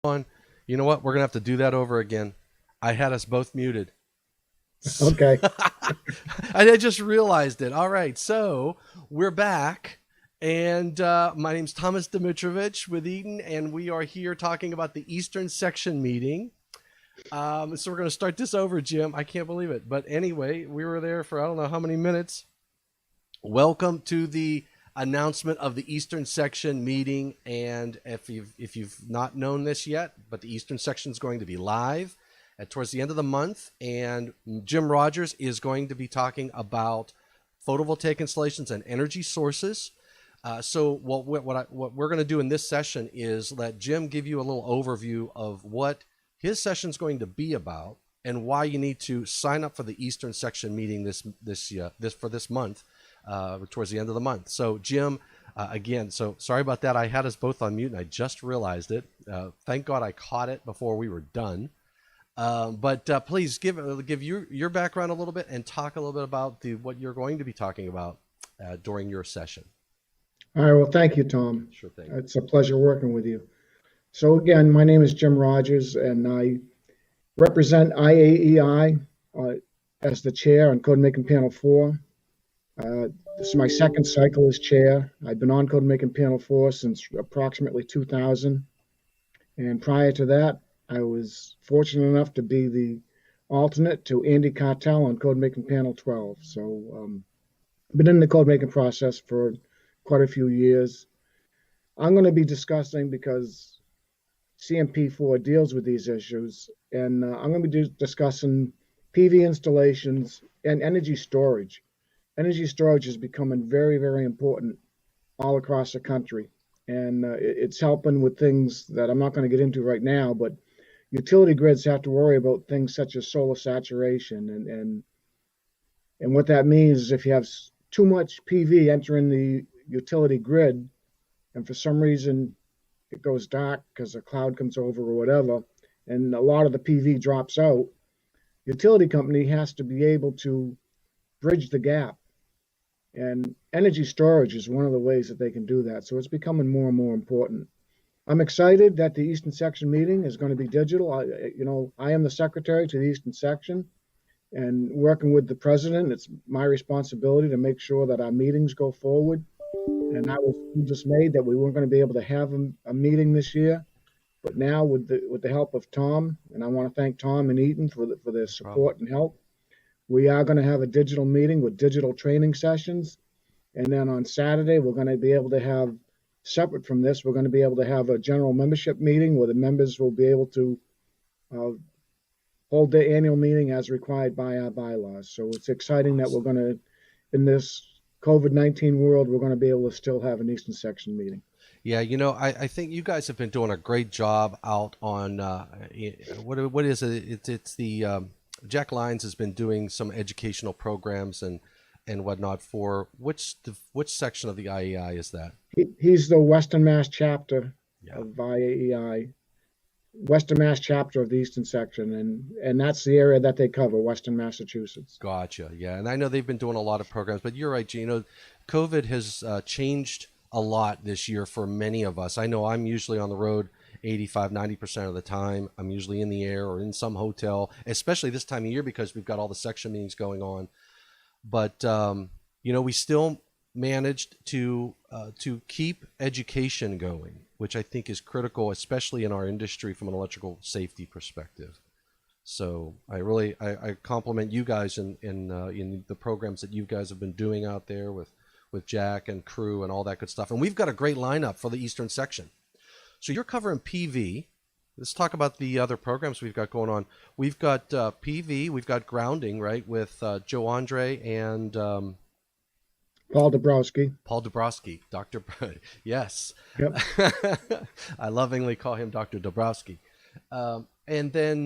on. You know what? We're gonna have to do that over again. I had us both muted. Okay. I just realized it. All right, so we're back, and my name's Thomas Dimitrovich with Eden, and we are here talking about the Eastern Section meeting. So we're going to start this over, Jim. I can't believe it, but anyway, we were there for I don't know how many minutes. Welcome to the announcement of the Eastern Section meeting, and if you've not known this yet, but the Eastern Section is going to be live towards the end of the month, and Jim Rogers is going to be talking about photovoltaic installations and energy sources. So what we're going to do in this session is let Jim give you a little overview of what his session is going to be about and why you need to sign up for the Eastern Section meeting this month, towards the end of the month. So Jim, again, so sorry about that. I had us both on mute and I just realized it. Thank God I caught it before we were done. But please give your background a little bit and talk a little bit about what you're going to be talking about during your session. All right. Well, thank you, Tom. Sure thing. It's a pleasure working with you. So again, my name is Jim Rogers, and I represent IAEI as the chair on Code Making Panel 4. This is my second cycle as chair. I've been on Code Making Panel 4 since approximately 2000. And prior to that, I was fortunate enough to be the alternate to Andy Cartel on Code Making Panel 12. So been in the code making process for quite a few years. I'm going to be discussing because CMP4 deals with these issues, and I'm going to be discussing PV installations and energy storage. Energy storage is becoming very, very important all across the country, and it's helping with things that I'm not going to get into right now, but utility grids have to worry about things such as solar saturation, and what that means is if you have too much PV entering the utility grid, and for some reason it goes dark because a cloud comes over or whatever, and a lot of the PV drops out, utility company has to be able to bridge the gap. And energy storage is one of the ways that they can do that. So it's becoming more and more important. I'm excited that the Eastern Section meeting is going to be digital. I am the secretary to the Eastern Section, and working with the president, it's my responsibility to make sure that our meetings go forward. And I was dismayed that we weren't going to be able to have a meeting this year. But now, with the help of Tom, and I want to thank Tom and Eaton for their support and help, we are going to have a digital meeting with digital training sessions. And then on Saturday, we're going to be able to have, separate from this, we're going to be able to have a general membership meeting where the members will be able to hold their annual meeting as required by our bylaws. So it's exciting that we're going to, in this COVID-19 world, we're going to be able to still have an Eastern Section meeting. Yeah, I think you guys have been doing a great job out on what is it? It's the Jack Lyons has been doing some educational programs and whatnot for which section of the IAEI is that? He's the Western Mass chapter Yeah. of IAEI, Western Mass chapter of the Eastern Section, and that's the area that they cover, Western Massachusetts. Gotcha. Yeah, and I know they've been doing a lot of programs, but you're right, Gene. COVID has changed a lot this year for many of us. I know I'm usually on the road 85-90% of the time. I'm usually in the air or in some hotel, especially this time of year because we've got all the section meetings going on. But we still managed to keep education going, which I think is critical, especially in our industry from an electrical safety perspective. So I compliment you guys in the programs that you guys have been doing out there with Jack and crew and all that good stuff. And we've got a great lineup for the Eastern Section. So you're covering PV. Let's talk about the other programs we've got going on. We've got PV, we've got grounding, right, with Joe Andre and Paul Dabrowski. Paul Dabrowski, Dr. Yes. Yep. I lovingly call him Dr. Dabrowski. And then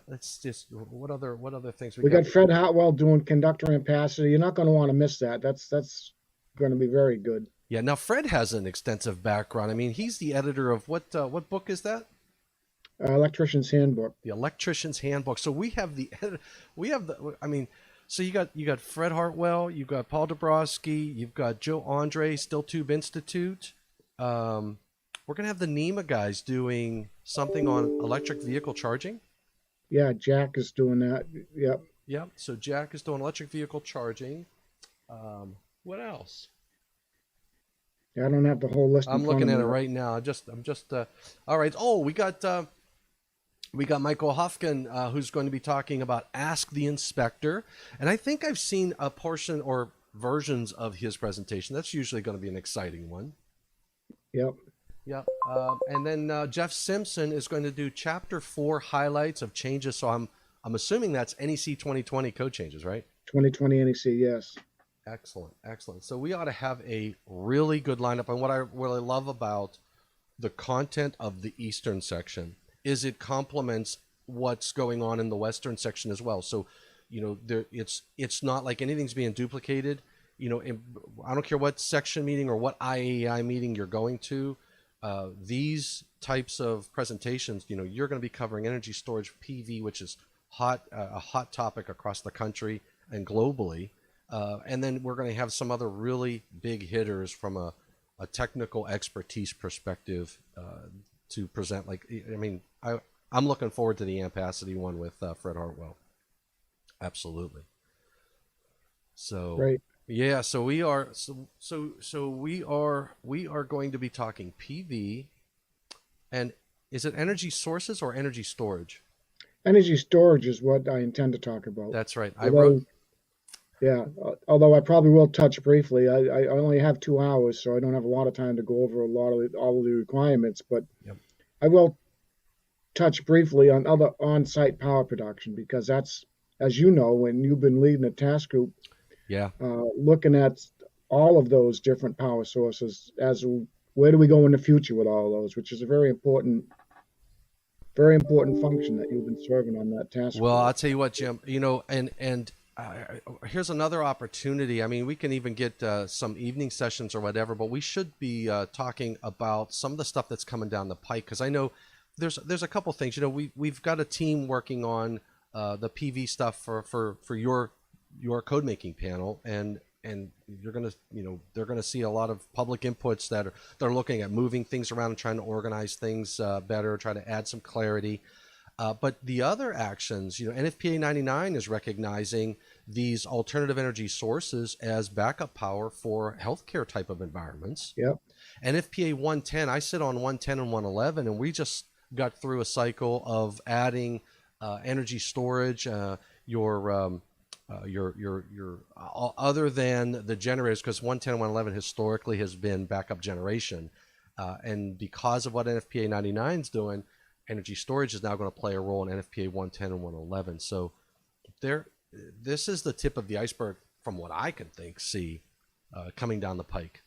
let's just what other things We got Fred Hartwell doing conductor ampacity. You're not going to want to miss that. That's going to be very good. Yeah. Now Fred has an extensive background. I mean, he's the editor of what book is that? Electrician's Handbook. The Electrician's Handbook. So so you got Fred Hartwell, you got Paul Dabrowski, you've got Joe Andre, Still Tube Institute. we're gonna have the NEMA guys doing something on electric vehicle charging. Yeah, Jack is doing that. Yep. Yep. So Jack is doing electric vehicle charging. What else? I don't have the whole list in I'm front of looking at me. it right now. I'm just. All right. Oh, we got Michael Hofkin, who's going to be talking about Ask the Inspector, and I think I've seen a portion or versions of his presentation. That's usually going to be an exciting one. Yep. Yep. And then Jeff Simpson is going to do Chapter 4 highlights of changes. So I'm assuming that's NEC 2020 code changes, right? 2020 NEC, yes. Excellent, excellent. So we ought to have a really good lineup. And what I really love about the content of the Eastern section is it complements what's going on in the Western section as well. So, it's not like anything's being duplicated. I don't care what section meeting or what IAEI meeting you're going to. These types of presentations, you're going to be covering energy storage, PV, which is a hot topic across the country and globally. And then we're going to have some other really big hitters from a technical expertise perspective to present. I'm looking forward to the Ampacity one with Fred Hartwell. Absolutely. So Right. yeah, so we are going to be talking PV, and is it energy sources or energy storage? Energy storage is what I intend to talk about. That's right. Although I probably will touch briefly. I only have 2 hours, so I don't have a lot of time to go over all of the requirements, but Yep. I will touch briefly on other on-site power production because that's, as you know, when you've been leading a task group, Yeah. looking at all of those different power sources where do we go in the future with all of those, which is a very important function that you've been serving on that task Well, group. I'll tell you what, Jim. Here's another opportunity. I mean, we can even get some evening sessions or whatever, but we should be talking about some of the stuff that's coming down the pike because I know there's a couple things. We've got a team working on the PV stuff for your code making panel, and you're gonna they're gonna see a lot of public inputs that they're looking at moving things around and trying to organize things better, try to add some clarity. But the other actions, NFPA 99 is recognizing these alternative energy sources as backup power for healthcare type of environments. Yep. NFPA 110, I sit on 110 and 111, and we just got through a cycle of adding energy storage, your other than the generators, because 110 and 111 historically has been backup generation. And because of what NFPA 99 is doing, energy storage is now going to play a role in NFPA 110 and 111. So this is the tip of the iceberg from what I can see coming down the pike.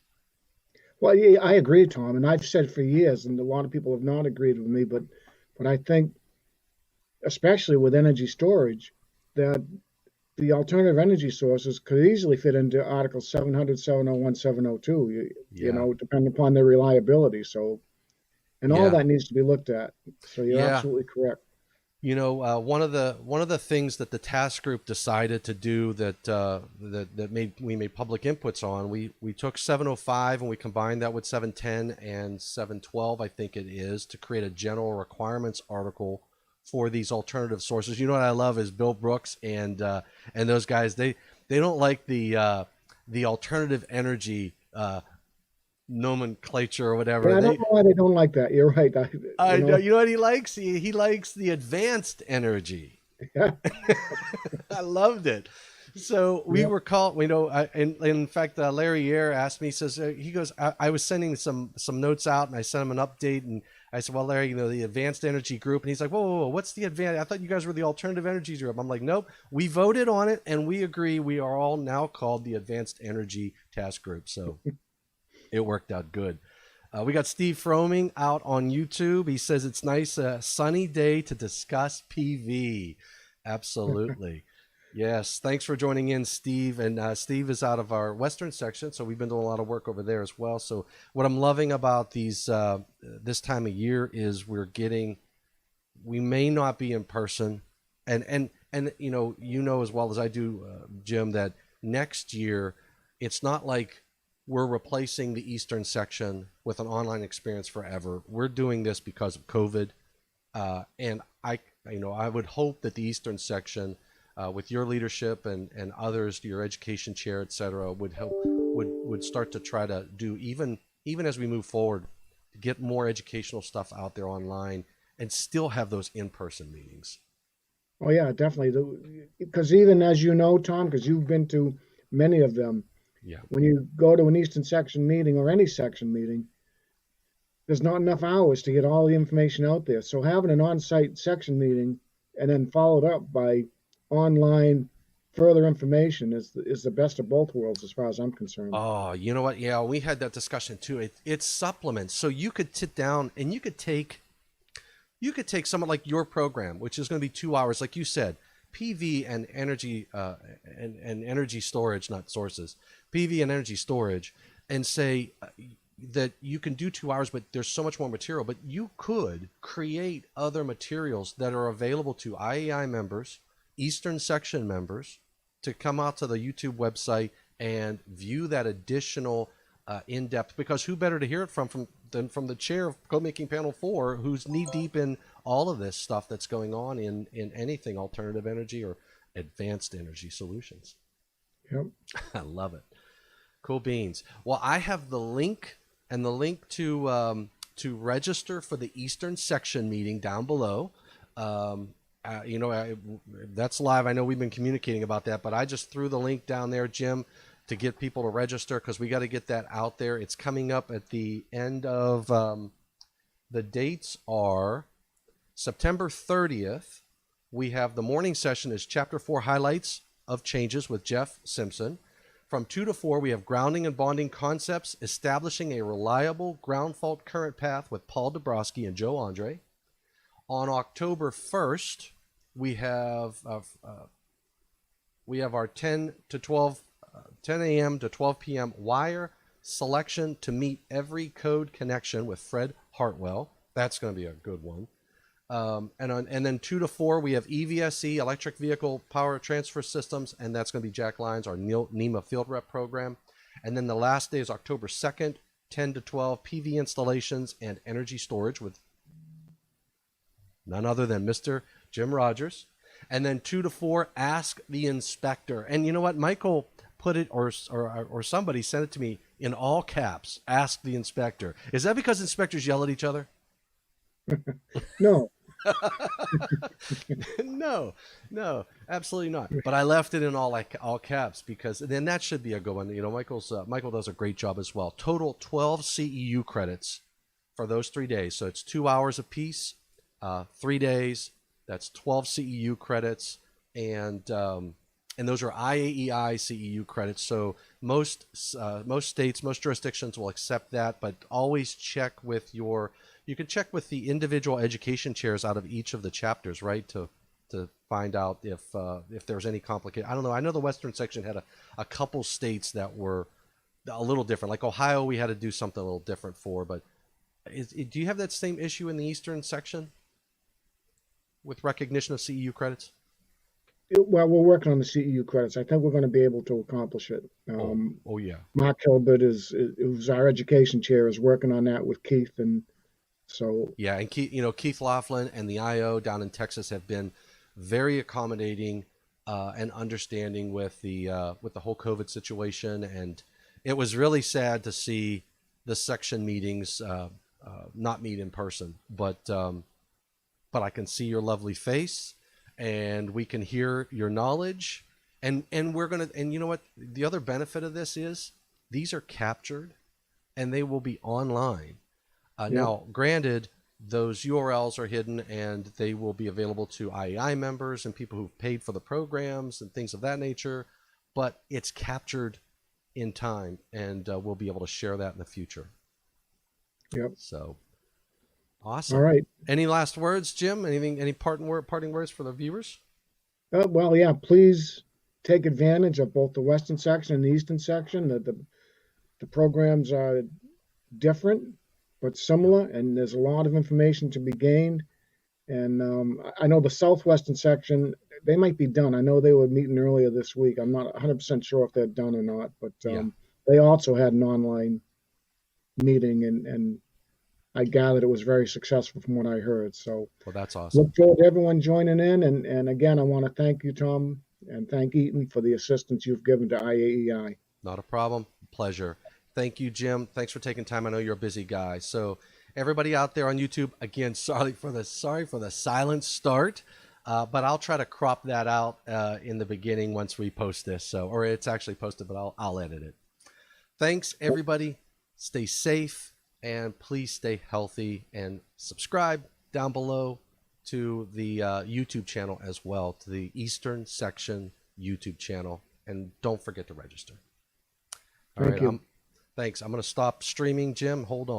Well, yeah, I agree, Tom, and I've said for years, and a lot of people have not agreed with me, but I think, especially with energy storage, that the alternative energy sources could easily fit into Article 700, 701, 702, depending upon their reliability. So, and all that needs to be looked at. So you're absolutely correct. One of the things that the task group decided to do that we made public inputs on, we took 705 and we combined that with 710 and 712, I think it is, to create a general requirements article for these alternative sources. What I love is Bill Brooks and those guys. They don't like the alternative energy nomenclature or whatever. Yeah, I don't know why they don't like that. You're right. You know what he likes? He likes the advanced energy. Yeah. I loved it. So we were called, in fact, Larry Ayer asked me, he goes, I was sending some notes out and I sent him an update and I said, well, Larry, the advanced energy group. And he's like, whoa, what's the advanced? I thought you guys were the alternative energy group. I'm like, nope, we voted on it and we agree. We are all now called the advanced energy task group. So it worked out good. We got Steve Froming out on YouTube. He says it's nice, sunny day to discuss PV. Absolutely. Yes. Thanks for joining in, Steve. And Steve is out of our Western section, so we've been doing a lot of work over there as well. So what I'm loving about these this time of year is we may not be in person, and as well as I do, Jim, that next year it's not like we're replacing the Eastern Section with an online experience forever. We're doing this because of COVID, and I would hope that the Eastern Section, with your leadership and others, your education chair, et cetera, would start to try to do even as we move forward, to get more educational stuff out there online and still have those in-person meetings. Oh yeah, definitely. Because even as you know, Tom, because you've been to many of them, Yeah. when you go to an Eastern Section meeting or any section meeting, there's not enough hours to get all the information out there. So having an on-site section meeting and then followed up by online further information is the best of both worlds as far as I'm concerned. Oh, you know what? Yeah, we had that discussion too. It's supplements. So you could sit down and you could take someone like your program, which is going to be 2 hours, like you said, PV and energy and energy storage, not sources, PV and energy storage, and say that you can do 2 hours, but there's so much more material. But you could create other materials that are available to IAEI members, Eastern Section members, to come out to the YouTube website and view that additional in-depth, because who better to hear it than from the chair of Code Making Panel 4, who's knee-deep in all of this stuff that's going on in anything alternative energy or advanced energy solutions. Yep. I love it. Cool beans. Well, I have the link to register for the Eastern Section meeting down below. That's live. I know we've been communicating about that, but I just threw the link down there, Jim, to get people to register, because we got to get that out there. It's coming up at the end of the dates are September 30th. We have the morning session is Chapter 4 Highlights of Changes with Jeff Simpson. From 2 to 4, we have Grounding and Bonding Concepts, Establishing a Reliable Ground Fault Current Path with Paul Dabrowski and Joe Andre. On October 1st, we have our 10 a.m. to 12 p.m. wire selection to meet every code connection with Fred Hartwell. That's going to be a good one. And then 2 to 4, we have EVSE, Electric Vehicle Power Transfer Systems, and that's going to be Jack Lyons, our NEMA Field Rep program. And then the last day is October 2nd, 10 to 12, PV installations and energy storage with none other than Mr. Jim Rogers. And then 2 to 4, Ask the Inspector. And you know what? Michael put it, or somebody sent it to me in all caps, Ask the Inspector. Is that because inspectors yell at each other? No. No, absolutely not. But I left it in all caps, because then that should be a good one. You know, Michael does a great job as well. Total 12 CEU credits for those 3 days. So it's 2 hours apiece, 3 days. That's 12 CEU credits, and those are IAEI CEU credits. So most states, most jurisdictions will accept that, but always check with you can check with the individual education chairs out of each of the chapters, right, to find out if there's any complicated. I don't know. I know the Western Section had a couple states that were a little different. Like Ohio, we had to do something a little different for. But do you have that same issue in the Eastern Section with recognition of CEU credits? Well, we're working on the CEU credits. I think we're going to be able to accomplish it. Oh yeah. Mark Hilbert who's our education chair, is working on that with Keith, and so yeah, and Keith Laughlin and the IO down in Texas have been very accommodating and understanding with the whole COVID situation, and it was really sad to see the section meetings not meet in person, but I can see your lovely face, and we can hear your knowledge, and you know what, the other benefit of this is these are captured and they will be online. Now, granted, those URLs are hidden and they will be available to IAI members and people who've paid for the programs and things of that nature, but it's captured in time, and we'll be able to share that in the future. Yep. So, awesome. All right. Any last words, Jim? Any parting words for the viewers? Well, yeah, please take advantage of both the Western Section and the Eastern Section. The programs are different but similar, and there's a lot of information to be gained. And I know the Southwestern Section, they might be done. I know they were meeting earlier this week. I'm not 100% sure if they're done or not, but they also had an online meeting, and I gathered it was very successful from what I heard. So Well, that's awesome. look forward to everyone joining in. And again, I want to thank you, Tom, and thank Eaton for the assistance you've given to IAEI. Not a problem. Pleasure. Thank you, Jim. Thanks for taking time. I know you're a busy guy. So everybody out there on YouTube, again, sorry for the silent start. But I'll try to crop that out in the beginning once we post this. So, or it's actually posted, but I'll edit it. Thanks, everybody. Stay safe and please stay healthy, and subscribe down below to the YouTube channel as well, to the Eastern Section YouTube channel. And don't forget to register. All Thank right. you. Thanks. I'm going to stop streaming, Jim. Hold on.